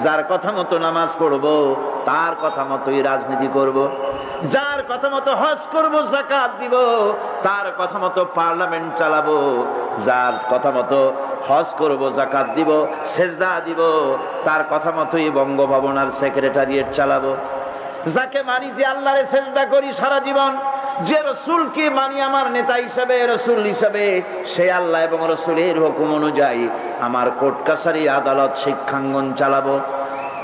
যার কথা মতো নামাজ পড়ব, তার কথা মতোই রাজনীতি করব। যার কথা মতো হজ করব, যাকাত দিব, তার কথা মতো পার্লামেন্ট চালাবো। যার কথা মতো হজ করব, যাকাত দিব, সেজদা দিব, তার কথা মতোই বঙ্গভবন আর সেক্রেটারিয়েট চালাবো। যাকে মানি, যে আল্লাহরে সেজদা করি সারা জীবন, যে রসুলকে মানি আমার নেতা হিসাবে, রসুল হিসাবে, সে আল্লাহ এবং রসুলের হুকুম অনুযায়ী আমার কোর্ট কাছারি, আদালত, শিক্ষাঙ্গন চালাবো।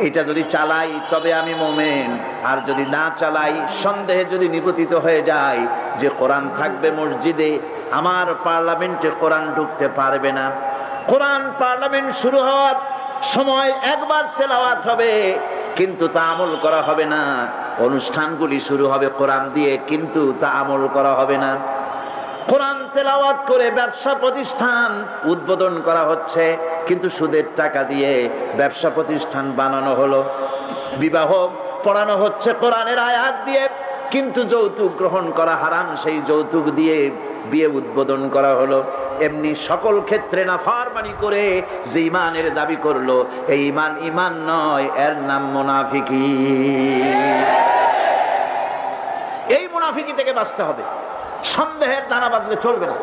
এটা যদি চালাই তবে আমি মোমেন। আর যদি না চালাই, সন্দেহে যদি নিপতিত হয়ে যায় যে কোরআন থাকবে মসজিদে, আমার পার্লামেন্টে কোরআন ঢুকতে পারবে না। কোরআন পার্লামেন্ট শুরু হওয়ার সময় একবার তেলাওয়াত হবে, কিন্তু তা আমল করা হবে না। অনুষ্ঠানগুলি শুরু হবে কোরআন দিয়ে, কিন্তু তা আমল করা হবে না। কোরআন তেলাওয়াত করে ব্যবসা প্রতিষ্ঠান উদ্বোধন করা হচ্ছে, কিন্তু সুদের টাকা দিয়ে ব্যবসা প্রতিষ্ঠান বানানো হলো। বিবাহ পড়ানো হচ্ছে কোরআনের আয়াত দিয়ে, কিন্তু যৌতুক গ্রহণ করা হারাম, সেই যৌতুক দিয়ে বিয়ে উদ্বোধন করা হলো। এমনি সকল ক্ষেত্রে নাফরমানি করে যে ইমানের দাবি করলো, এই ইমান ইমান নয়, এর নাম মুনাফিকি। এই মুনাফিকি থেকে বাঁচতে হবে। সন্দেহের দানা বাঁধলে চলবে না।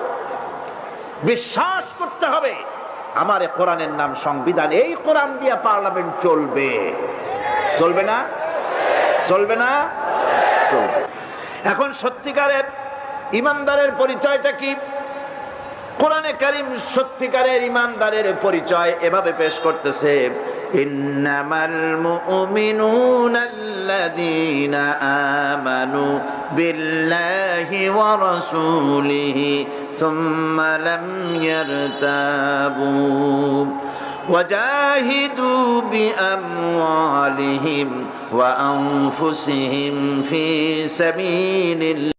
বিশ্বাস করতে হবে আমার কোরআনের নাম সংবিধান, এই কোরআন দিয়ে পার্লামেন্ট চলবে। চলবে না? চলবে না? চলবে। এখন সত্যিকারের ইমানদারের পরিচয়টা কি? কোরআনে কারীম সত্যিকারের ইমানদারের পরিচয় এভাবে পেশ করতেছে, ইন্নামাল মুমিনুনা আল্লাযীনা আমানু বিল্লাহি ওয়া রাসূলিহি সুম্মা লাম ইয়ারতাবু ওয়াজাহিদু বিআমওয়ালিহিম ওয়া আনফুসিহিম ফি সাবিলিল্লাহ।